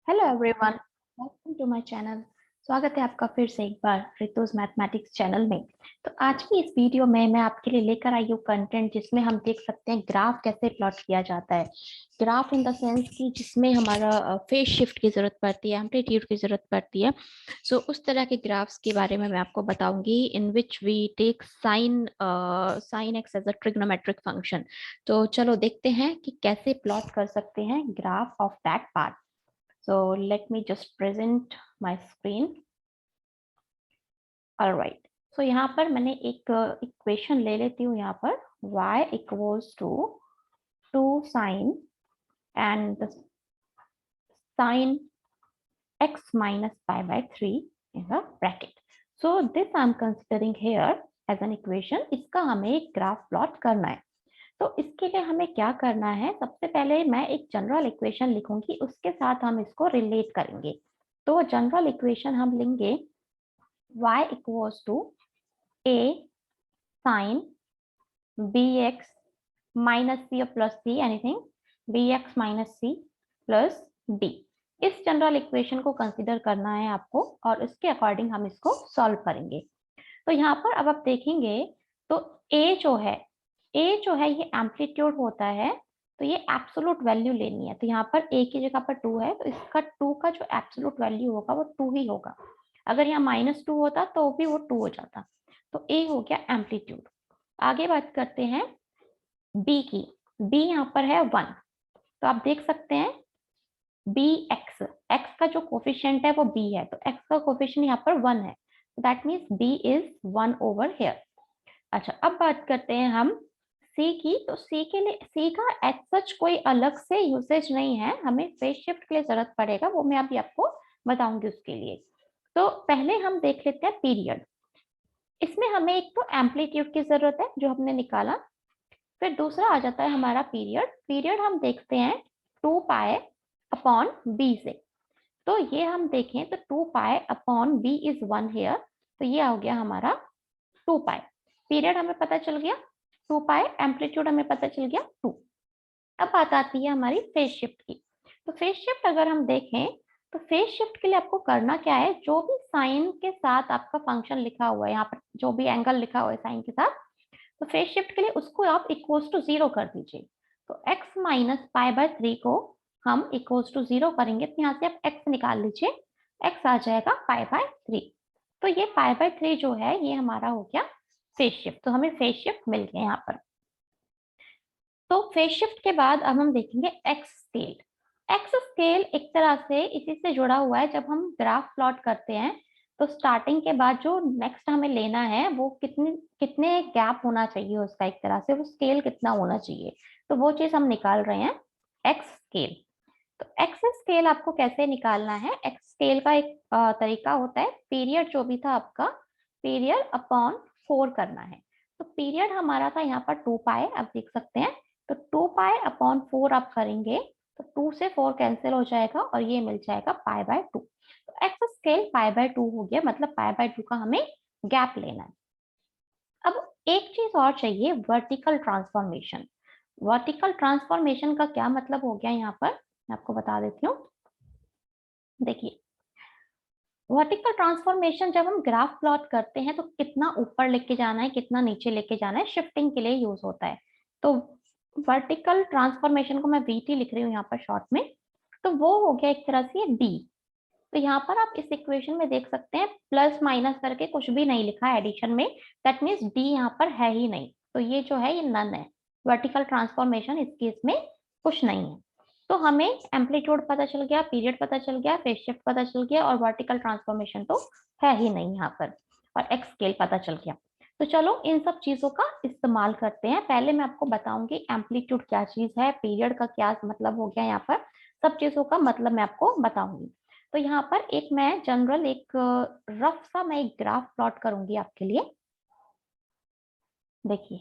Hello everyone, welcome to my channel. स्वागत है आपका फिर से एक बार रितुज मैथमेटिक्स चैनल में। तो आज की इस वीडियो में मैं आपके लिए लेकर आई हूँ कंटेंट जिसमें हम देख सकते हैं ग्राफ कैसे प्लॉट किया जाता है। ग्राफ इन द सेंस कि जिसमें हमारा फेज शिफ्ट की जरूरत पड़ती है, एम्पलीट्यूड की जरूरत पड़ती है। सो उस तरह के ग्राफ्स के बारे में मैं आपको बताऊंगी in which we take sine x as a trigonometric function. तो चलो देखते हैं कि कैसे प्लॉट कर सकते हैं graph of that part. So let me just present my screen. All right. So यहाँ पर मैंने एक इक्वेशन ले लेती हूँ यहाँ पर y equals to 2 sin and the sin x minus pi by 3 in the bracket. So this I'm considering here as an equation. इसका हमें एक ग्राफ प्लॉट करना है। तो इसके लिए हमें क्या करना है, सबसे पहले मैं एक जनरल इक्वेशन लिखूंगी, उसके साथ हम इसको रिलेट करेंगे। तो जनरल इक्वेशन हम लेंगे y equals to a sin bx minus c or plus c, anything, bx minus c plus d। इस जनरल इक्वेशन को कंसीडर करना है आपको और इसके अकॉर्डिंग हम इसको सॉल्व करेंगे। तो यहाँ पर अब आप देखेंगे तो a जो है ये एम्पलीट्यूड होता है। तो ये एब्सोलूट वैल्यू लेनी है, तो यहाँ पर a की जगह पर 2 है, तो इसका 2 का जो एब्सोलूट वैल्यू होगा वो 2 ही होगा। अगर यहाँ -2 होता तो भी वो 2 हो जाता। तो a हो गया एम्पलीट्यूड। आगे बात करते हैं b की। b यहाँ पर है 1, तो आप देख सकते हैं x का जो कोफिशिएंट है वो b है, तो x का कोफिशिएंट यहाँ पर 1 है, that means b is 1 over here. अच्छा, अब बात करते हैं हम C की। तो C के लिए, C का एज सच कोई अलग से यूसेज नहीं है, हमें फेज शिफ्ट के लिए जरूरत पड़ेगा, वो मैं अभी आपको बताऊंगी उसके लिए। तो पहले हम देख लेते हैं पीरियड। इसमें हमें एक तो एम्पलीट्यूड की जरूरत है जो हमने निकाला, फिर दूसरा आ जाता है हमारा पीरियड। पीरियड हम देखते हैं 2 पाई अपॉन बी से। तो ये हम देखें तो 2 pi upon B is 1 here, तो ये हो गया हमारा 2 पाई। पीरियड हमें पता चल गया 2 पाई, एम्पलीट्यूड हमें पता चल गया 2। अब बात आती है हमारी फेज शिफ्ट की। तो फेज शिफ्ट अगर हम देखें तो फेज शिफ्ट के लिए आपको करना क्या है, जो भी साइन के साथ आपका फंक्शन लिखा हुआ है, यहाँ पर जो भी एंगल लिखा हुआ है साइन के साथ, तो फेज शिफ्ट के लिए उसको आप इक्वल्स टू 0 कर दीजिए। तो x माइनस पाई बाय 3 को हम इक्वल्स टू 0 करेंगे, तो यहाँ से आप x निकाल लीजिए, x आ जाएगा पाई बाय 3। तो ये पाई बाय 3 जो है ये हमारा हो गया फेज शिफ्ट। तो हमें फेज शिफ्ट मिल गया यहाँ पर। तो फेज शिफ्ट के बाद अब हम देखेंगे एक्स स्केल। एक्स स्केल एक तरह से इसी से जुड़ा हुआ है। जब हम ग्राफ प्लॉट करते हैं तो स्टार्टिंग के बाद जो नेक्स्ट हमें लेना है वो कितने कितने गैप होना चाहिए उसका, एक तरह से वो स्केल कितना होना चाहिए, तो वो चीज हम निकाल रहे हैं एक्स स्केल। तो एक्स स्केल आपको कैसे निकालना है, एक्स स्केल का एक तरीका होता है, पीरियड जो भी था आपका, पीरियड अपॉन 4 करना है। तो पीरियड हमारा था यहाँ पर 2 पाई, आप देख सकते हैं। तो 2 पाई अपॉन 4 आप करेंगे तो 2 से 4 कैंसिल हो जाएगा और ये मिल जाएगा पाई बाय 2। तो एक्स स्केल पाई बाय 2 हो गया, मतलब पाई बाय 2 का हमें गैप लेना है। अब एक चीज और चाहिए, वर्टिकल ट्रांसफॉर्मेशन। वर्टिकल ट्रांसफॉर्मेशन का क्या मतलब हो गया यहाँ पर, मैं आपको बता देती हूँ। देखिए, वर्टिकल ट्रांसफॉर्मेशन जब हम ग्राफ प्लॉट करते हैं तो कितना ऊपर लेके जाना है कितना नीचे लेके जाना है, शिफ्टिंग के लिए यूज होता है। तो वर्टिकल ट्रांसफॉर्मेशन को मैं VT लिख रही हूँ यहाँ पर शॉर्ट में। तो वो हो गया एक तरह से D। तो यहाँ पर आप इस इक्वेशन में देख सकते हैं प्लस माइनस करके कुछ भी नहीं लिखा है एडिशन में, दैट मीन्स D यहाँ पर है ही नहीं, तो ये जो है ये नन है। वर्टिकल ट्रांसफॉर्मेशन इस केस में कुछ नहीं है। तो हमें एम्पलीट्यूड पता चल गया, पीरियड पता चल गया, फेज शिफ्ट पता चल गया, और वर्टिकल ट्रांसफॉर्मेशन तो है ही नहीं यहाँ पर, और एक्स स्केल पता चल गया। तो चलो इन सब चीजों का इस्तेमाल करते हैं। पहले मैं आपको बताऊंगी एम्पलीट्यूड क्या चीज है, पीरियड का क्या मतलब हो गया, यहाँ पर सब चीजों का मतलब मैं आपको बताऊंगी। तो यहाँ पर एक मैं जनरल एक रफ सा मैं एक ग्राफ प्लॉट करूंगी आपके लिए। देखिए,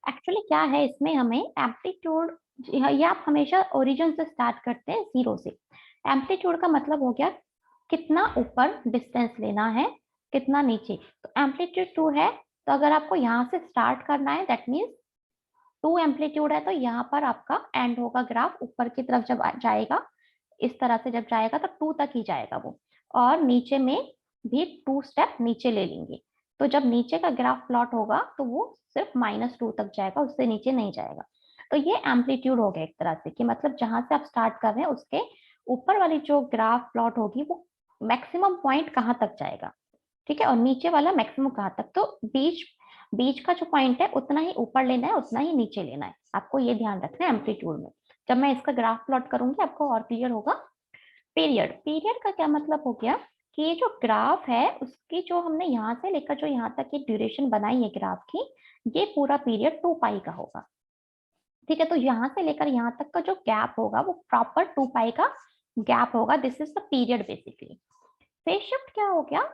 एक्चुअली क्या है इसमें, हमें एम्पलीट्यूड, ये आप हमेशा ओरिजिन से स्टार्ट करते हैं 0 से। एम्पलीट्यूड का मतलब हो गया कितना ऊपर डिस्टेंस लेना है, कितना नीचे। तो एम्पलीट्यूड 2 है, तो अगर आपको यहाँ से स्टार्ट करना है दैट मीन्स 2 एम्पलीट्यूड है, तो यहाँ पर आपका एंड होगा ग्राफ ऊपर की तरफ जब जाएगा। इस तरह से जब जाएगा तो 2 तक ही जाएगा वो, और नीचे में भी 2 स्टेप नीचे ले लेंगे। तो जब नीचे का ग्राफ प्लॉट होगा तो वो सिर्फ -2 तक जाएगा, उससे नीचे नहीं जाएगा। तो ये एम्पलीट्यूड हो गया एक तरह से, कि मतलब जहां से आप स्टार्ट कर रहे हैं उसके ऊपर वाली जो ग्राफ प्लॉट होगी वो मैक्सिमम पॉइंट कहाँ तक जाएगा, ठीक है, और नीचे वाला मैक्सिमम कहाँ तक। तो बीच बीच का जो पॉइंट है उतना ही ऊपर लेना है, उतना ही नीचे लेना है, आपको ये ध्यान रखना है एम्पलीट्यूड में। जब मैं इसका ग्राफ प्लॉट करूंगी आपको और क्लियर होगा। पीरियड, पीरियड का क्या मतलब हो गया कि ये जो ग्राफ है उसकी जो हमने यहाँ से लेकर जो यहाँ तक की ड्यूरेशन बनाई है ग्राफ की, ये पूरा पीरियड 2 पाई का होगा, ठीक है। तो यहाँ से लेकर यहाँ तक का जो गैप होगा वो प्रॉपर 2 पाई का गैप होगा। This is the period basically. Phase shift क्या हो गया,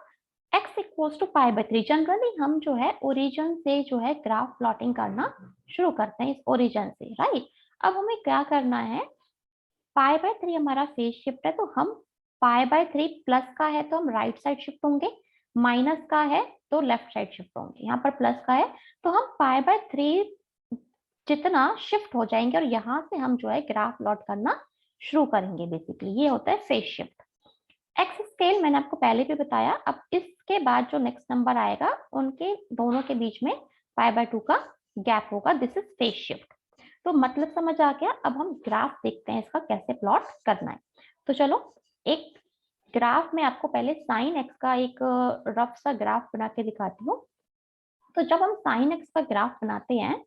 x इक्वल्स टू पाई/3। जनरली हम जो है ओरिजिन से जो है ग्राफ प्लॉटिंग करना शुरू करते हैं, इस ओरिजिन से, राइट। अब हमें क्या करना है, पाई/3 हमारा फेज शिफ्ट है, तो हम पाई/3 प्लस का है तो हम राइट साइड शिफ्ट होंगे, माइनस का है तो लेफ्ट साइड शिफ्ट होंगे। यहाँ पर प्लस का है तो हम पाई/3 जितना शिफ्ट हो जाएंगे और यहाँ से हम जो है ग्राफ प्लॉट करना शुरू करेंगे। बेसिकली ये होता है फेज शिफ्ट। एक्स स्केल मैंने आपको पहले भी बताया। अब इसके बाद जो नेक्स्ट नंबर आएगा उनके दोनों के बीच में पाई/2 का गैप होगा। This is phase shift. तो मतलब समझ आ गया। अब हम ग्राफ देखते हैं इसका कैसे प्लॉट करना है। तो चलो एक ग्राफ में आपको पहले साइन एक्स का एक रफ सा ग्राफ बना के दिखाती हूँ। तो जब हम साइन एक्स का ग्राफ बनाते हैं,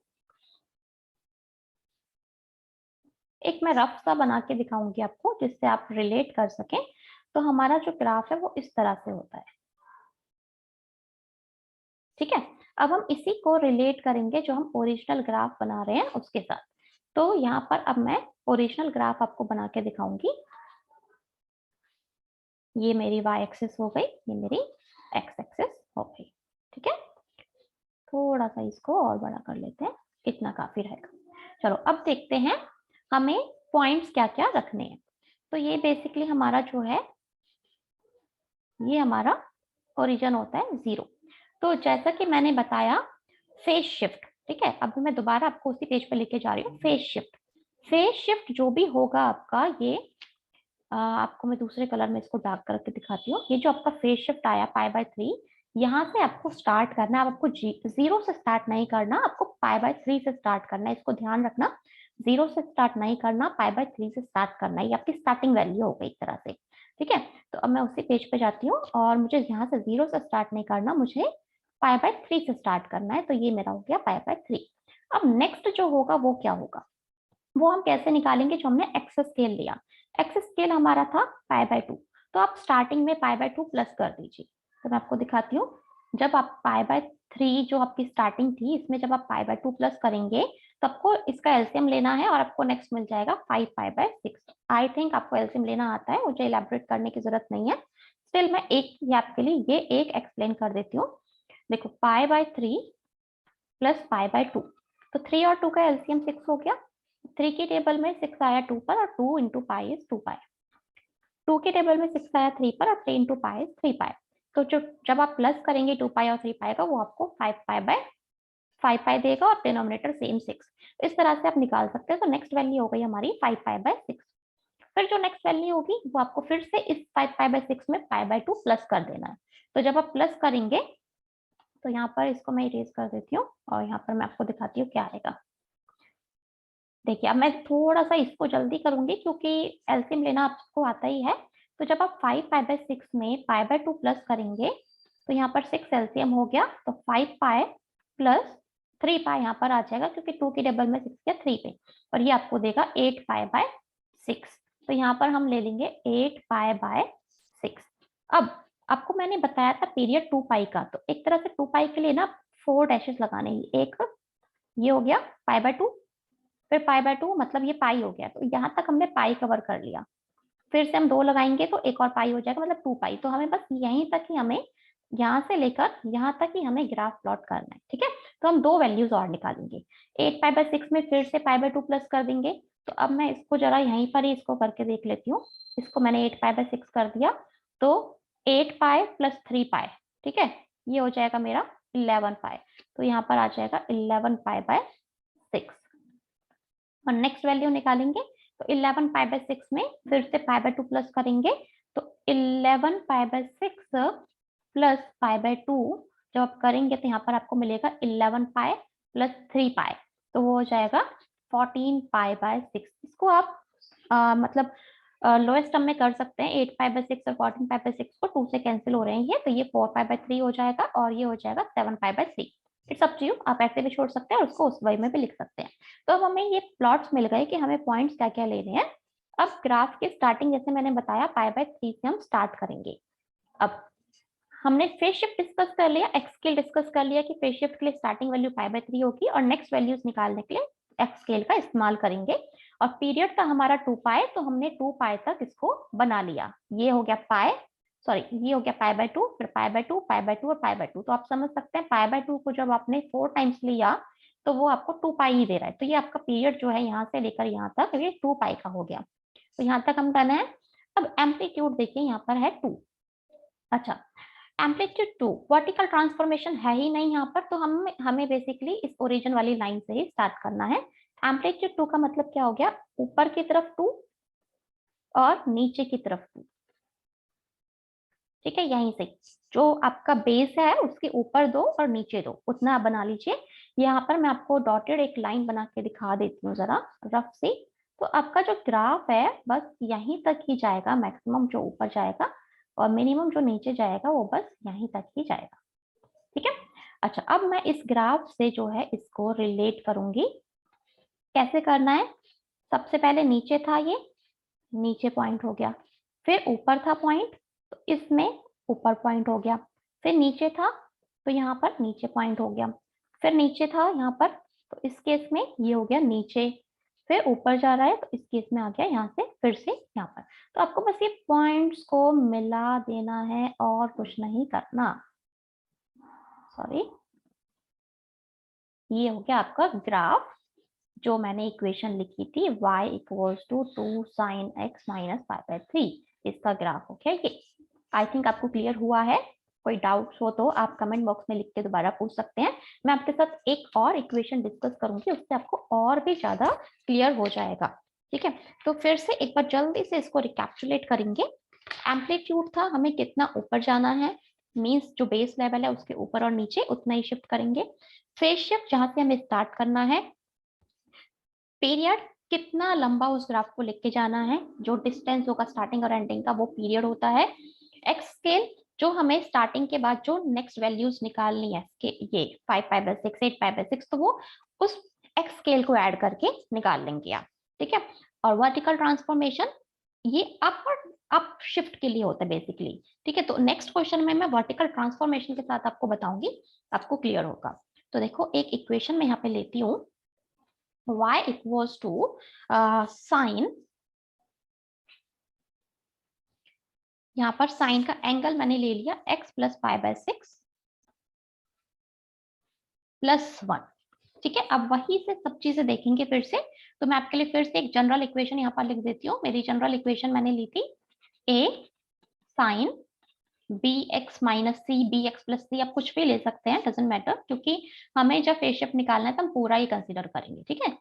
एक मैं रफ सा बना के दिखाऊंगी आपको जिससे आप रिलेट कर सकें। तो हमारा जो ग्राफ है वो इस तरह से होता है, ठीक है। अब हम इसी को रिलेट करेंगे जो हम ओरिजिनल ग्राफ बना रहे हैं उसके साथ। तो यहाँ पर अब मैं ओरिजिनल ग्राफ आपको बना के दिखाऊंगी। ये मेरी y एक्सिस हो गई, ये मेरी x एक्सिस हो गई, ठीक है। थोड़ा सा इसको और बड़ा कर लेते हैं, इतना काफी रहेगा। चलो अब देखते हैं हमें पॉइंट्स क्या क्या रखने हैं। तो ये बेसिकली हमारा जो है, ये हमारा ओरिजिन होता है 0। तो जैसा कि मैंने बताया फेज शिफ्ट, ठीक है। अब मैं दोबारा आपको उसी पेज पे लेके जा रही हूँ। फेज शिफ्ट, फेज शिफ्ट जो भी होगा आपका, ये आपको मैं दूसरे कलर में इसको डार्क करके दिखाती हूँ। ये जो आपका फेज शिफ्ट आया पाई/3, यहाँ से आपको स्टार्ट करना है। आपको 0 से स्टार्ट नहीं करना, आपको पाई/3 से स्टार्ट करना है। इसको ध्यान रखना, 0 से स्टार्ट नहीं करना, पाई/3 से स्टार्ट करना है। ये आपकी स्टार्टिंग वैल्यू हो गई एक तरह से, ठीक है। तो अब मैं उसी पेज पे जाती हूँ और मुझे यहाँ से 0 से स्टार्ट नहीं करना, मुझे पाई/3 से स्टार्ट करना है। तो ये मेरा हो गया पाई/3। अब नेक्स्ट जो होगा वो क्या होगा, वो हम कैसे निकालेंगे। जो हमने एक्स स्केल लिया, एक्स स्केल हमारा था पाई/2, तो आप स्टार्टिंग में पाई/2 प्लस कर दीजिए। तो मैं आपको दिखाती हूँ। जब आप पाई/3 जो आपकी स्टार्टिंग थी, इसमें जब आप पाई/2 प्लस करेंगे तो आपको इसका एलसीएम लेना है और आपको नेक्स्ट मिल जाएगा 5 पाई/6। आई थिंक आपको एलसीएम लेना आता है, मुझे इलेबोरेट करने की जरूरत नहीं है। स्टिल मैं एक ही आपके लिए ये एक एक्सप्लेन कर देती हूँ। देखो पाई/3 प्लस पाई/2, तो 3 और 2 का एलसीएम 6 हो गया। 3 की टेबल में 6 आया 2 पर, और 2 इंटू पाई इज 2 पाई। 2 की टेबल में 6 आया 3 पर, और 3 इंटू पाई इज 3 पाई। तो जो जब आप प्लस करेंगे 2 पाई और 3 पाई का, वो आपको 5 पाई देगा, और डिनोमिनेटर सेम 6। इस तरह से आप निकाल सकते हैं। तो नेक्स्ट वैल्यू हो गई हमारी 5 पाई/6। फिर जो नेक्स्ट वैल्यू होगी वो आपको फिर से इस 5 पाई/6 में पाई/2 प्लस कर देना है। तो जब आप प्लस करेंगे तो यहाँ पर इसको मैं इरेज कर देती हूँ और यहाँ पर मैं आपको दिखाती हूँ क्या आएगा। देखिए अब मैं थोड़ा सा इसको जल्दी करूंगी क्योंकि एलसीएम लेना आपको आता ही है। तो जब आप 5 पाई/6 में पाई/2 प्लस करेंगे तो यहाँ पर 6 एलसीएम हो गया, तो 5 पाई प्लस 3 पाई यहाँ पर आ जाएगा, क्योंकि 2 की टेबल में 6 या 3 पे, और ये आपको देगा 8 पाई/6। तो यहाँ पर हम ले लेंगे 8 पाई/6। अब आपको मैंने बताया था पीरियड 2 पाई का, तो एक तरह से 2 पाई के लिए ना 4 डैशेस लगाने हैं। एक ये हो गया पाई/2, फिर पाई/2 मतलब ये पाई हो गया, तो यहाँ तक हमने पाई कवर कर लिया। फिर से हम 2 लगाएंगे तो एक और पाई हो जाएगा, मतलब 2 पाई। तो हमें बस यहीं तक ही, हमें यहाँ से लेकर यहाँ तक ही हमें ग्राफ प्लॉट करना है, ठीक है। तो हम 2 वैल्यूज और निकालेंगे। 8 पाई/6 में फिर से पाई/2 प्लस कर देंगे। तो अब मैं इसको जरा यहीं पर ही इसको करके देख लेती हूँ। इसको मैंने 8 पाई/6 कर दिया, तो 8 पाई प्लस 3 पाई, ठीक है, ये हो जाएगा मेरा 11 पाई। तो यहाँ पर आ जाएगा 11 पाई/6। और नेक्स्ट वैल्यू निकालेंगे तो 11 पाई बाय 6 में फिर से पाई बाय 2 प्लस करेंगे, तो 11 pi by 6 plus pi by 2 जब आप करेंगे तो यहाँ पर आपको मिलेगा 11 पाई प्लस 3 पाई, तो वो हो जाएगा 14 पाई बाय 6। इसको आप मतलब लोएस्ट टर्म में कर सकते हैं, 8 पाई बाय 6 और 14 पाई बाय 6 को 2 से कैंसिल हो रहे हैं, तो ये 4 पाई बाय 3 हो जाएगा और ये हो जाएगा 7 pi by 3। It's up to you, आप ऐसे भी छोड़ सकते हैं और उसको उस वे में भी लिख सकते हैं। तो अब हमें ये प्लॉट्स मिल गए कि हमें पॉइंट्स क्या क्या लेने हैं। अब ग्राफ की स्टार्टिंग जैसे मैंने बताया पाई बाय 3 से हम स्टार्ट करेंगे। अब हमने फेज शिफ्ट डिस्कस कर लिया, एक्स स्केल डिस्कस कर लिया कि फेज शिफ्ट के लिए स्टार्टिंग वैल्यू पाई बाय 3 होगी और नेक्स्ट वैल्यूज निकालने के लिए एक्स स्केल का इस्तेमाल करेंगे। और पीरियड का हमारा 2 पाई, तो हमने 2 पाई तक इसको बना लिया। ये हो गया पाई, सॉरी ये हो गया पाई बाय 2, फिर पाई बाय 2, पाई बाय 2 और पाई बाय 2। तो आप समझ सकते हैं पाई बाय 2 को जब आपने 4 टाइम्स लिया तो वो आपको 2 पाई ही दे रहा है। तो ये आपका पीरियड जो है यहाँ से लेकर यहाँ तक ये 2 पाई का हो गया। तो यहाँ तक हम डन है। अब एम्पलीट्यूड देखिए यहाँ पर है 2। अच्छा, एम्पलीट्यूड 2 वर्टिकल ट्रांसफॉर्मेशन है ही नहीं यहाँ पर, तो हमें बेसिकली इस ओरिजिन वाली लाइन से ही स्टार्ट करना है। एम्पलीट्यूड 2 का मतलब क्या हो गया, ऊपर की तरफ 2 और नीचे की तरफ 2। ठीक है, यहीं से जो आपका बेस है उसके ऊपर 2 और नीचे 2, उतना आप बना लीजिए। यहाँ पर मैं आपको डॉटेड एक लाइन बना के दिखा देती हूँ जरा रफ से। तो आपका जो ग्राफ है बस यहीं तक ही जाएगा, मैक्सिमम जो ऊपर जाएगा और मिनिमम जो नीचे जाएगा वो बस यहीं तक ही जाएगा। ठीक है। अच्छा, अब मैं इस ग्राफ से जो है इसको रिलेट करूंगी। कैसे करना है, सबसे पहले नीचे था ये, नीचे पॉइंट हो गया, फिर ऊपर था पॉइंट तो इसमें ऊपर पॉइंट हो गया, फिर नीचे था तो यहाँ पर नीचे पॉइंट हो गया, फिर नीचे था यहाँ पर तो इस केस में ये हो गया नीचे, फिर ऊपर जा रहा है तो इस केस में आ गया यहाँ से फिर से यहाँ पर। तो आपको बस ये पॉइंट्स को मिला देना है और कुछ नहीं करना। सॉरी, ये हो गया आपका ग्राफ जो मैंने इक्वेशन लिखी थी y equals to 2 sine x minus pi by 3, इसका ग्राफ हो गया ये। आई थिंक आपको क्लियर हुआ है। कोई डाउट्स हो तो आप कमेंट बॉक्स में लिख के दोबारा पूछ सकते हैं। मैं आपके साथ एक और इक्वेशन डिस्कस करूंगी, उससे आपको और भी ज्यादा क्लियर हो जाएगा। ठीक है, तो फिर से एक बार जल्दी से इसको रिकैप्चुलेट करेंगे। एम्पलीट्यूड था, हमें कितना ऊपर जाना है, मीन्स जो बेस लेवल है उसके ऊपर और नीचे उतना ही शिफ्ट करेंगे। फेज शिफ्ट जहां से हमें स्टार्ट करना है, पीरियड कितना लंबा उस ग्राफ को लेके जाना है, जो डिस्टेंस होगा स्टार्टिंग और एंडिंग का वो पीरियड होता है। एक्स स्केल जो हमें स्टार्टिंग के बाद जो नेक्स्ट वैल्यूज निकालनी है, ये 5 पाई बाय 6, 8 पाई बाय 6, तो वो उस एक्स स्केल को ऐड करके निकाल लेंगे आप। ठीक है, और वर्टिकल ट्रांसफॉर्मेशन ये अप शिफ्ट के लिए होता है बेसिकली। ठीक है, तो नेक्स्ट क्वेश्चन में मैं वर्टिकल ट्रांसफॉर्मेशन के साथ आपको बताऊंगी, आपको क्लियर होगा। तो देखो एक इक्वेशन में यहाँ पे लेती हूँ, y equals to साइन, यहाँ पर साइन का एंगल मैंने ले लिया x plus pi by 6 plus 1। ठीक है, अब वही से सब चीजें देखेंगे फिर से। तो मैं आपके लिए फिर से एक जनरल इक्वेशन यहाँ पर लिख देती हूँ। मेरी जनरल इक्वेशन मैंने ली थी a sine bx minus C bx plus C, आप कुछ भी ले सकते हैं, डजेंट मैटर, क्योंकि हमें जब फेज शिफ्ट निकालना है तो हम पूरा ही कंसिडर करेंगे। ठीक है,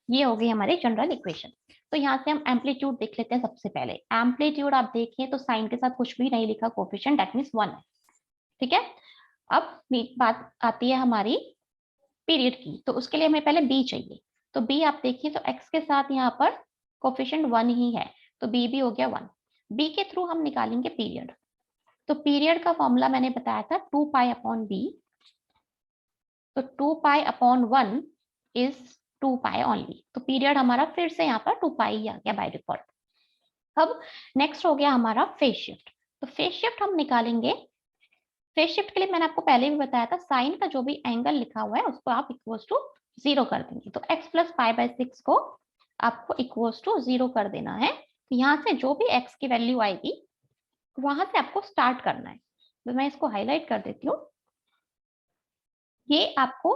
ये हो गई हमारी जनरल इक्वेशन। तो यहाँ से हम एम्पलीट्यूड देख लेते हैं। सबसे पहले एम्पलीट्यूड आप देखिए तो साइन के साथ कुछ भी नहीं लिखा, कोफिशिएंट, दैट मींस 1 है। ठीक है, अब बात आती है हमारी पीरियड की, तो उसके लिए हमें पहले बी चाहिए। तो बी आप देखिए तो एक्स के साथ यहाँ पर कोफिशिएंट 1 ही है, तो बी भी हो गया 1। बी के थ्रू हम निकालेंगे पीरियड। तो पीरियड का फॉर्मूला मैंने बताया था 2 पाई अपॉन बी, तो 2 pi upon 1 is 2 pi only. तो पीरियड हमारा फिर से यहाँ पर 2 पाई ही आ गया बाय डिफॉल्ट। अब नेक्स्ट हो गया हमारा फेज शिफ्ट। तो फेज शिफ्ट हम निकालेंगे। फेज शिफ्ट के लिए मैंने आपको पहले भी बताया था, साइन का जो भी एंगल लिखा हुआ है उसको आप इक्वल्स टू 0 कर देंगे। तो x प्लस पाई बाय 6 को आपको इक्वल्स टू 0 कर देना है। यहाँ से जो भी x की वैल्यू आएगी वहां से आपको स्टार्ट करना है। तो मैं इसको हाईलाइट कर देती हूँ। ये आपको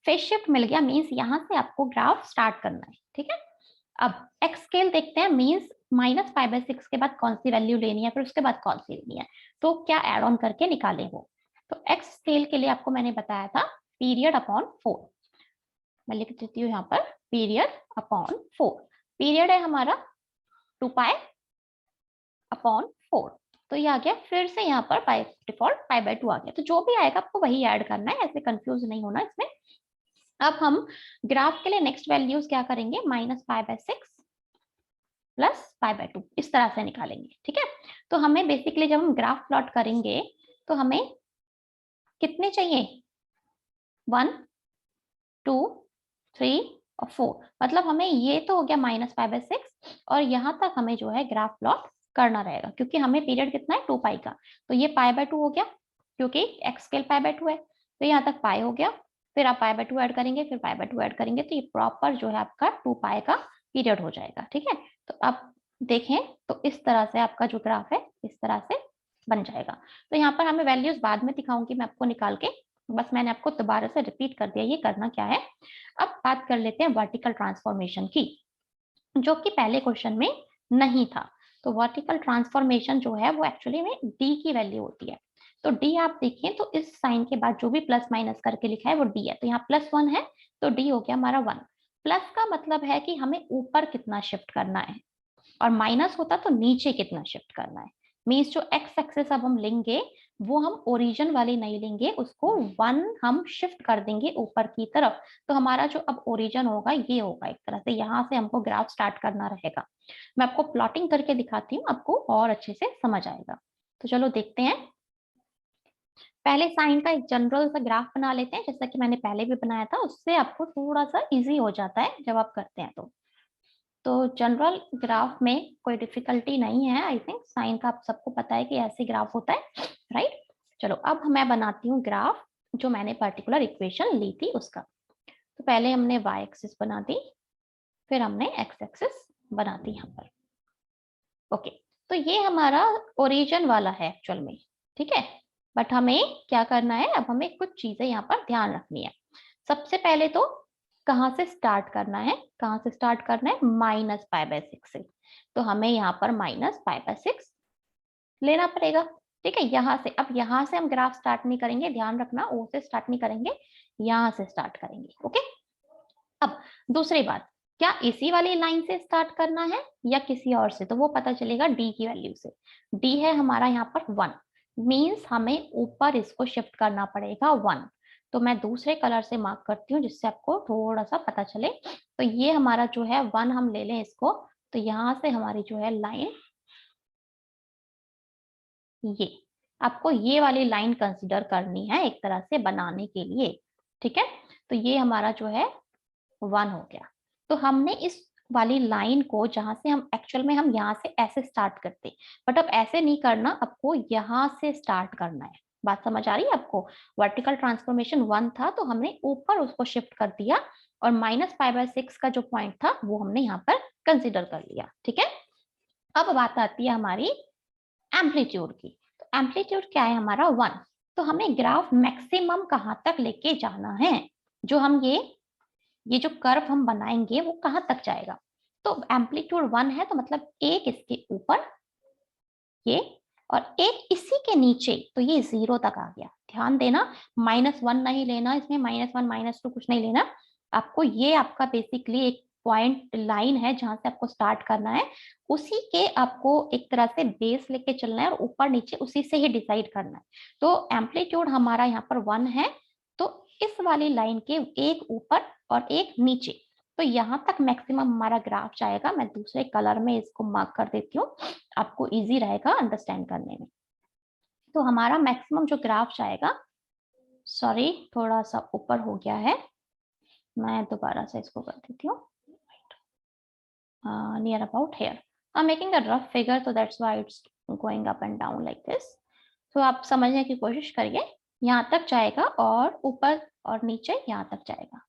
फेज शिफ्ट मिल गया, मीन्स यहाँ से आपको ग्राफ स्टार्ट करना है। ठीक है, अब एक्स स्केल देखते हैं, मीन्स माइनस पाई बाय 6 के बाद कौन सी वैल्यू लेनी है, फिर उसके बाद कौन सी लेनी है, तो क्या एड ऑन करके निकालें वो। तो एक्स स्केल के लिए आपको मैंने बताया था पीरियड अपॉन 4, मैं लिख देती हूँ यहाँ पर पीरियड अपॉन 4। पीरियड है हमारा 2π/4, तो ये आ गया। फिर से यहाँ पर बाय डिफॉल्ट π/2 आ गया। तो जो भी आएगा आपको वही ऐड करना है, ऐसे कंफ्यूज नहीं होना इसमें। अब हम ग्राफ के लिए नेक्स्ट वैल्यूज क्या करेंगे, -π/6 + π/2 इस तरह से निकालेंगे, ठीक है। तो हमें बेसिकली जब हम ग्राफ प्लॉट करेंगे तो हमें कितने चाहिए, 1 2 3 और 4, मतलब हमें ये तो हो गया -π/6, और यहाँ तक हमें जो है ग्राफ प्लॉट करना रहेगा, क्योंकि हमें पीरियड कितना है 2π का। तो ये π/2 हो गया, क्योंकि एक्स स्केल π/2 है, तो यहाँ तक पाई हो गया। फिर आप π/2 ऐड करेंगे, फिर π/2 ऐड करेंगे, तो ये प्रॉपर जो है आपका 2π का पीरियड हो जाएगा, ठीक है। तो आप देखें तो इस तरह से आपका जो ग्राफ है इस तरह से बन जाएगा। तो यहाँ पर हमें वैल्यूज बाद में दिखाऊंगी मैं आपको निकाल के, बस मैंने आपको दोबारा से रिपीट कर दिया ये करना क्या है। अब बात कर लेते हैं वर्टिकल ट्रांसफॉर्मेशन की, जो कि पहले क्वेश्चन में नहीं था। तो वर्टिकल ट्रांसफॉर्मेशन जो है वो एक्चुअली में डी की वैल्यू होती है। तो डी आप देखें तो इस साइन के बाद जो भी प्लस माइनस करके लिखा है वो डी है, तो यहाँ +1 है तो डी हो गया हमारा 1। प्लस का मतलब है कि हमें ऊपर कितना शिफ्ट करना है, और माइनस होता तो नीचे कितना शिफ्ट करना है। मीन्स जो एक्स एक्सिस अब हम लेंगे वो हम ओरिजिन वाली नहीं लेंगे, उसको 1 हम शिफ्ट कर देंगे ऊपर की तरफ। तो हमारा जो अब ओरिजिन होगा ये होगा एक तरह से, यहाँ से हमको ग्राफ स्टार्ट करना रहेगा। मैं आपको प्लॉटिंग करके दिखाती हूँ, आपको और अच्छे से समझ आएगा। तो चलो देखते हैं। पहले साइन का एक जनरल सा ग्राफ बना लेते हैं, जैसा कि मैंने पहले भी बनाया था, उससे आपको थोड़ा सा इजी हो जाता है जब आप करते हैं। तो जनरल ग्राफ में कोई डिफिकल्टी नहीं है, आई थिंक साइन का आप सबको पता है कि ऐसे ग्राफ होता है, राइट। चलो अब मैं बनाती हूँ ग्राफ, जो मैंने पर्टिकुलर इक्वेशन ली थी उसका। तो पहले हमने y एक्सिस बना दी, फिर हमने x एक्सिस बना दी यहाँ पर। ओके, तो ये हमारा ओरिजिन वाला है एक्चुअल में, ठीक है। बट हमें क्या करना है, अब हमें कुछ चीजें यहाँ पर ध्यान रखनी है। सबसे पहले तो कहाँ से स्टार्ट करना है, कहाँ से स्टार्ट करना है, -π/6 से। तो हमें यहाँ पर -π/6 लेना पड़ेगा, ठीक है। यहाँ से, अब यहाँ से हम ग्राफ स्टार्ट नहीं करेंगे, ध्यान रखना, ओ से स्टार्ट नहीं करेंगे, यहाँ से स्टार्ट करेंगे, ओके। अब दूसरी बात, क्या इसी वाली लाइन से स्टार्ट करना है या किसी और से, तो वो पता चलेगा डी की वैल्यू से। डी है हमारा यहाँ पर 1, मीन्स हमें ऊपर इसको शिफ्ट करना पड़ेगा 1। तो मैं दूसरे कलर से मार्क करती हूँ जिससे आपको थोड़ा सा पता चले। तो ये हमारा जो है 1 हम ले लें इसको, तो यहाँ से हमारी जो है लाइन, ये आपको ये वाली लाइन कंसिडर करनी है एक तरह से बनाने के लिए, ठीक है। तो ये हमारा जो है 1 हो गया। तो हमने इस वाली लाइन को, जहां से हम एक्चुअल में हम यहाँ से ऐसे स्टार्ट करते, बट अब ऐसे नहीं करना, आपको यहाँ से स्टार्ट करना है। बात समझ आ रही है आपको। वर्टिकल ट्रांसफॉर्मेशन 1 था तो हमने ऊपर उसको शिफ्ट कर दिया, और -π/6 का जो पॉइंट था वो हमने यहाँ पर कंसिडर कर लिया, ठीक है। अब बात आती है हमारी एम्पलीट्यूड की। तो एम्पलीट्यूड क्या है हमारा 1। तो हमें ग्राफ मैक्सिमम कहाँ तक लेके जाना है, जो हम ये जो कर्व हम बनाएंगे वो कहां तक जाएगा। तो एम्पलीट्यूड 1 है तो मतलब एक इसके ऊपर ये, और एक इसी के नीचे, तो ये 0 तक आ गया। ध्यान देना, -1 नहीं लेना इसमें, -1 -2 कुछ नहीं लेना आपको। ये आपका बेसिकली एक पॉइंट लाइन है जहां से आपको स्टार्ट करना है, उसी के आपको एक तरह से बेस लेके चलना है, और ऊपर नीचे उसी से ही डिसाइड करना है। तो एम्पलीट्यूड हमारा यहाँ पर 1 है, तो इस वाली लाइन के एक ऊपर और एक नीचे, तो यहाँ तक मैक्सिमम हमारा ग्राफ जाएगा। मैं दूसरे कलर में इसको मार्क कर देती हूँ, आपको इजी रहेगा अंडरस्टैंड करने में। तो हमारा मैक्सिमम जो ग्राफ जाएगा, सॉरी थोड़ा सा ऊपर हो गया है, मैं दोबारा से इसको कर देती हूँ, near about here. I am making a rough figure, तो that's why it's going up and down like this. तो आप समझने की कोशिश करिए, यहाँ तक जाएगा और ऊपर और नीचे यहाँ तक जाएगा,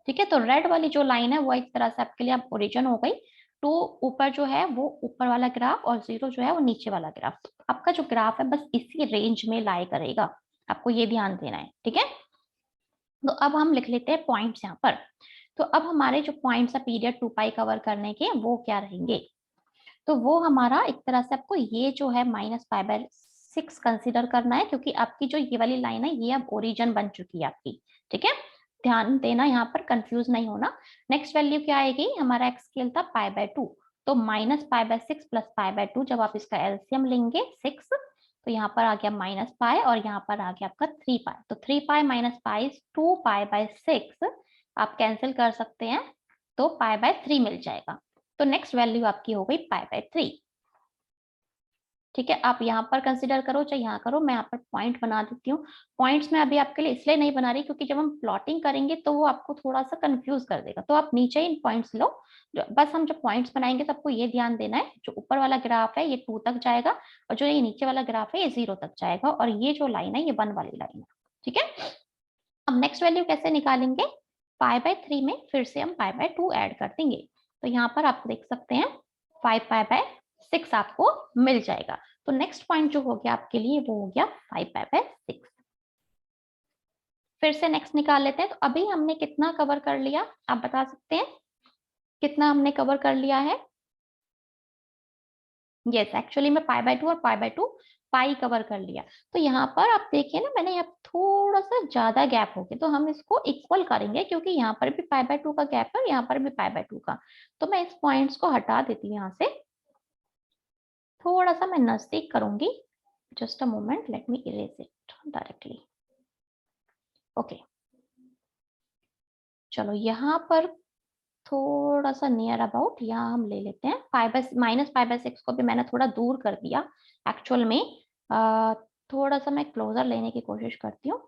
ठीक है। तो रेड वाली जो लाइन है वो एक तरह से आपके लिए अब ओरिजिन हो गई। 2 ऊपर जो है वो ऊपर वाला ग्राफ, और 0 जो है वो नीचे वाला ग्राफ। आपका जो ग्राफ है बस इसी रेंज में लाई करेगा, आपको ये ध्यान देना है, ठीक है। तो अब हम लिख लेते हैं पॉइंट्स यहाँ पर। तो अब हमारे जो पॉइंट्स है पीरियड 2π कवर करने के, वो क्या रहेंगे। तो वो हमारा एक तरह से आपको ये जो है -π/6 कंसिडर करना है, क्योंकि आपकी जो ये वाली लाइन है ये अब ओरिजिन बन चुकी है आपकी, ठीक है। ध्यान देना, यहाँ पर कंफ्यूज नहीं होना। नेक्स्ट वैल्यू क्या आएगी, हमारा एक्स स्केल था π/2, तो -π/6 प्लस π/2, जब आप इसका एलसीएम लेंगे 6, तो यहाँ पर आ गया -π और यहाँ पर आ गया आपका 3π, तो 3π - π इज 2π/6, आप कैंसिल कर सकते हैं तो π/3 मिल जाएगा। तो नेक्स्ट वैल्यू आपकी हो गई π/3। ठीक है, आप यहाँ पर कंसिडर करो चाहे यहाँ करो, मैं यहाँ पर पॉइंट बना देती हूँ। पॉइंट्स में अभी आपके लिए इसलिए नहीं बना रही क्योंकि जब हम प्लॉटिंग करेंगे तो वो आपको थोड़ा सा कंफ्यूज कर देगा, तो आप नीचे इन पॉइंट्स लो। बस हम जब पॉइंट्स बनाएंगे तो आपको ये ध्यान देना है, जो ऊपर वाला ग्राफ है ये 2 तक जाएगा और जो ये नीचे वाला ग्राफ है ये 0 तक जाएगा, और ये जो लाइन है ये 1 वाली लाइन है। ठीक है, अब नेक्स्ट वैल्यू कैसे निकालेंगे, π/3 में फिर से हम π/2 ऐड कर देंगे, तो यहाँ पर आप देख सकते हैं 5π/6 आपको मिल जाएगा। तो नेक्स्ट पॉइंट जो हो गया आपके लिए वो हो गया 5π/6। फिर से नेक्स्ट निकाल लेते हैं। तो अभी हमने कितना कवर कर लिया, आप बता सकते हैं कितना हमने कवर कर लिया है। यस, एक्चुअली में π/2 और π/2 पाई कवर कर लिया। तो यहाँ पर आप देखिए ना, मैंने यहाँ थोड़ा सा ज्यादा गैप हो गया, तो हम इसको इक्वल करेंगे क्योंकि यहाँ पर भी π/2 का गैप है और यहाँ पर भी π/2 का। तो मैं इस पॉइंट्स को हटा देती हूँ, यहाँ से थोड़ा सा मैं नजदीक करूंगी। Just a moment, let me erase it directly. Okay, चलो यहाँ पर थोड़ा सा नियर अबाउट यहाँ हम ले लेते हैं -π/6 को भी मैंने थोड़ा दूर कर दिया एक्चुअल में। थोड़ा सा मैं क्लोजर लेने की कोशिश करती हूँ।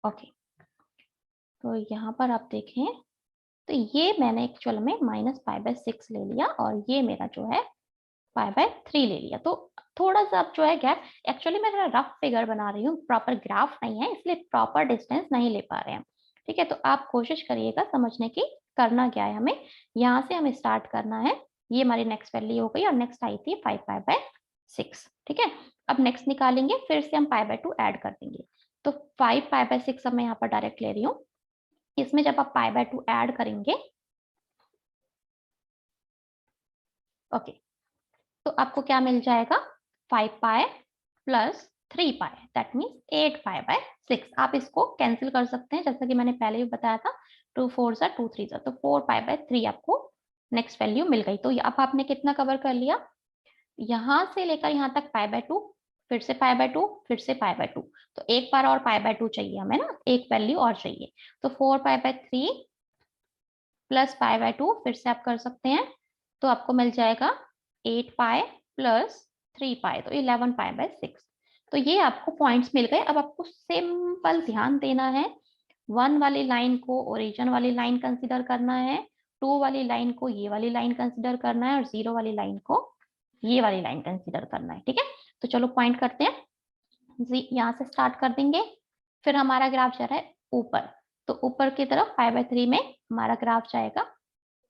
ओके, तो यहाँ पर आप देखें तो ये मैंने एक्चुअल में -π/6 ले लिया और ये मेरा जो है π/3 ले लिया। तो थोड़ा सा अब जो है गैप, एक्चुअली मैं रफ फिगर बना रही हूँ, प्रॉपर ग्राफ नहीं है, इसलिए प्रॉपर डिस्टेंस नहीं ले पा रहे हैं। ठीक है, तो आप कोशिश करिएगा समझने की। करना क्या है, हमें यहाँ से हमें स्टार्ट करना है। ये हमारी नेक्स्ट वैल्यू हो गई और नेक्स्ट आई थी 5π/6। ठीक है, अब नेक्स्ट निकालेंगे, फिर से हम π/2 ऐड कर देंगे। तो 5π/6 अब मैं यहाँ पर डायरेक्ट ले रही हूँ। इसमें जब आप π/2 ऐड करेंगे, ओके, तो आपको क्या मिल जाएगा, 5π प्लस 3π, दैट मीन्स 8π/6। आप इसको कैंसिल कर सकते हैं, जैसा कि मैंने पहले भी बताया था, 2 4 सा 2 3 सा, तो 4π/3 आपको नेक्स्ट वैल्यू मिल गई। तो अब आपने कितना कवर कर लिया, यहाँ से लेकर यहाँ तक π/2, फिर से π/2, फिर से π/2, तो एक बार और π/2 चाहिए हमें ना, एक वैल्यू और चाहिए। तो 4π/3 प्लस π/2 फिर से आप कर सकते हैं, तो आपको मिल जाएगा 8π प्लस 3π, तो 11π/6। तो ये आपको पॉइंट्स मिल गए। अब आपको सिंपल ध्यान देना है, 1 वाली लाइन को ओरिजिन वाली लाइन कंसिडर करना है, 2 वाली लाइन को ये वाली लाइन कंसिडर करना है और 0 वाली लाइन को ये वाली लाइन कंसिडर करना है। ठीक है, तो चलो पॉइंट करते हैं, यहाँ से स्टार्ट कर देंगे। फिर हमारा ग्राफ जा रहा है ऊपर, तो ऊपर की तरफ 5/3 में हमारा ग्राफ जाएगा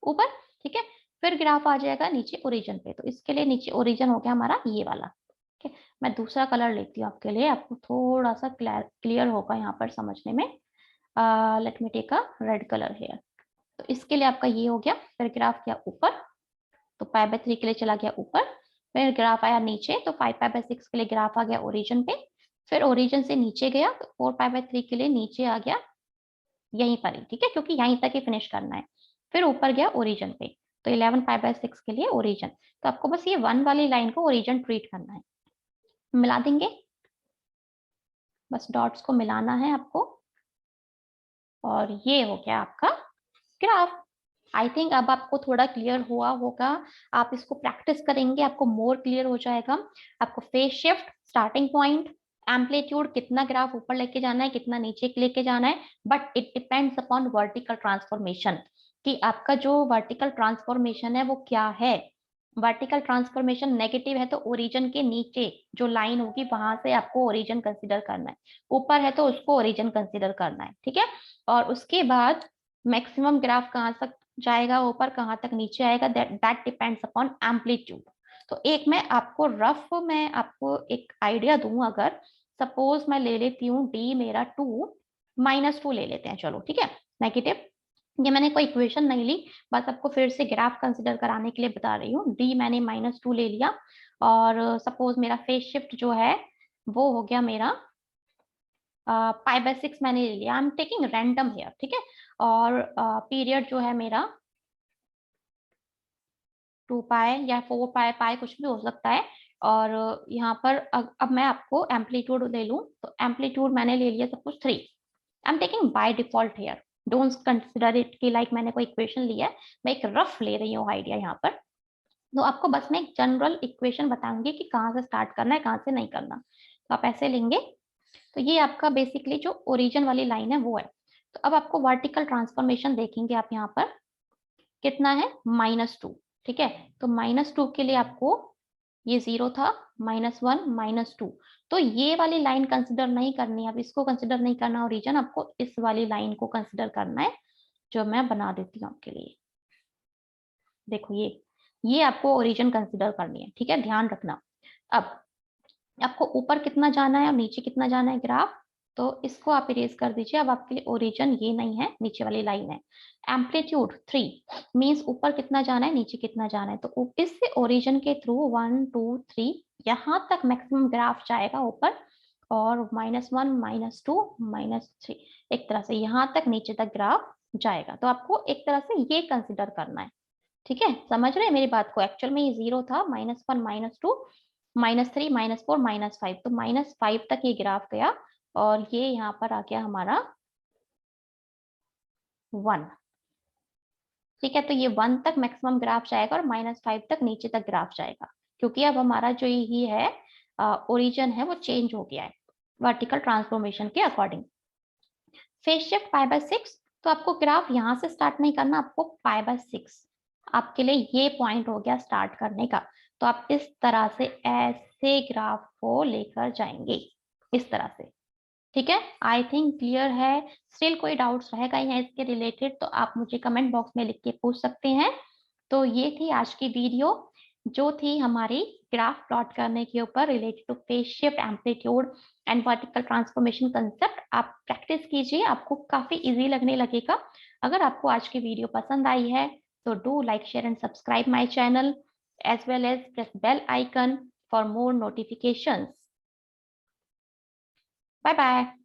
ऊपर। ठीक है, फिर ग्राफ आ जाएगा नीचे ओरिजिन पे, तो इसके लिए नीचे ओरिजिन हो गया हमारा ये वाला। ठीक है, मैं दूसरा कलर लेती हूँ आपके लिए, आपको थोड़ा सा क्लियर होगा यहाँ पर समझने में। Let me take a red colour here. तो इसके लिए आपका ये हो गया, फिर ग्राफ गया ऊपर, तो π/3 के लिए चला गया ऊपर, फिर ग्राफ आया नीचे, तो 5π/6 के लिए ग्राफ आ गया ओरिजिन पे, फिर ओरिजिन से नीचे गया तो 4π/3 के लिए नीचे आ गया यहीं पर ही। ठीक है, क्योंकि यहीं तक ही फिनिश करना है। फिर ऊपर गया ओरिजिन पे, तो 11π/6 के लिए ओरिजिन। तो आपको बस ये 1 वाली लाइन को ओरिजिन ट्रीट करना है, मिला देंगे, बस डॉट्स को मिलाना है आपको, और ये हो गया आपका ग्राफ। आई थिंक अब आपको थोड़ा क्लियर हुआ होगा, आप इसको प्रैक्टिस करेंगे आपको मोर क्लियर हो जाएगा। आपको phase shift, starting point, amplitude, कितना ग्राफ ऊपर लेके जाना है कितना नीचे लेके जाना है, but it depends upon vertical transformation, कि आपका जो वर्टिकल ट्रांसफॉर्मेशन है वो क्या है। वर्टिकल ट्रांसफॉर्मेशन नेगेटिव है तो ओरिजिन के नीचे जो लाइन होगी वहां से आपको ओरिजिन कंसीडर करना है, ऊपर है तो उसको ओरिजिन कंसीडर करना है। ठीक है, और उसके बाद मैक्सिमम ग्राफ कहाँ तक जाएगा, ऊपर कहाँ तक नीचे आएगा, दैट डिपेंड्स अपॉन एम्पलीट्यूड। तो एक मैं आपको एक आइडिया दूं, अगर सपोज मैं ले लेती हूँ डी मेरा 2 -2 ले लेते हैं, चलो ठीक है, नेगेटिव। ये मैंने कोई इक्वेशन नहीं ली, बस आपको फिर से ग्राफ कंसिडर कराने के लिए बता रही हूँ। डी मैंने -2 ले लिया और सपोज मेरा फेज शिफ्ट जो है वो हो गया मेरा π/6 मैंने ले लिया, I am taking random here, ठीक है। और पीरियड जो है मेरा 2π या 4π, पाई कुछ भी हो सकता है। और यहाँ पर अब मैं आपको एम्पलीट्यूड ले लूँ, तो एम्पलीट्यूड मैंने ले लिया सब कुछ 3। I am taking by default here, don't consider it कि लाइक मैंने कोई इक्वेशन लिया है, मैं एक रफ ले रही हूँ आइडिया यहाँ पर। तो आपको बस मैं एक जनरल इक्वेशन बताऊंगी कि कहाँ से स्टार्ट करना है, कहाँ से नहीं करना। तो आप ऐसे लेंगे, तो ये आपका बेसिकली जो ओरिजिन वाली लाइन है वो है। तो अब आपको वर्टिकल ट्रांसफॉर्मेशन देखेंगे आप यहाँ पर कितना है, -2, ठीक है। तो -2 के लिए आपको ये 0 था, -1, -2, तो ये वाली लाइन कंसिडर नहीं करनी है, अब इसको कंसिडर नहीं करना ओरिजिन, आपको इस वाली लाइन को कंसिडर करना है, जो मैं बना देती हूँ आपके लिए। देखो ये आपको ओरिजिन कंसिडर करनी है, ठीक है, ध्यान रखना। अब आपको ऊपर कितना जाना है और नीचे कितना जाना है ग्राफ, तो इसको आप इरेज कर दीजिए। अब आपके लिए ओरिजिन ये नहीं है, नीचे वाली लाइन है। एम्पलीट्यूड 3 मीन्स ऊपर कितना जाना है, नीचे कितना जाना है, तो इससे ओरिजिन के थ्रू 1 2 3 यहाँ तक मैक्सिमम ग्राफ जाएगा ऊपर, और -1 -2 -3 एक तरह से यहाँ तक नीचे तक ग्राफ जाएगा। तो आपको एक तरह से ये कंसिडर करना है, ठीक है। समझ रहे हैं मेरी बात को? एक्चुअल में ये 0 था, -1 -2 -3 -4 -5, तो -5 तक ये ग्राफ गया, और ये यहाँ पर आ गया हमारा 1, ठीक है। तो ये 1 तक मैक्सिमम ग्राफ जाएगा और -5 तक नीचे तक ग्राफ जाएगा, क्योंकि अब हमारा जो ये है ओरिजिन है वो चेंज हो गया है वर्टिकल ट्रांसफॉर्मेशन के अकॉर्डिंग। फेज शिफ्ट π/6, तो आपको ग्राफ यहाँ से स्टार्ट नहीं करना, आपको π/6 आपके लिए ये पॉइंट हो गया स्टार्ट करने का। तो आप इस तरह से ऐसे ग्राफ को लेकर जाएंगे, इस तरह से, ठीक है। आई थिंक क्लियर है। स्टिल कोई डाउट्स रहेगा यहाँ इसके रिलेटेड तो आप मुझे कमेंट बॉक्स में लिख के पूछ सकते हैं। तो ये थी आज की वीडियो, जो थी हमारी ग्राफ प्लॉट करने के ऊपर related two phase shift, amplitude and vertical transformation concept. आप प्रैक्टिस कीजिए, आपको काफी इजी लगने लगेगा। अगर आपको आज की वीडियो पसंद आई है तो do like, share and subscribe my channel, as well as press bell icon for more notifications. Bye bye.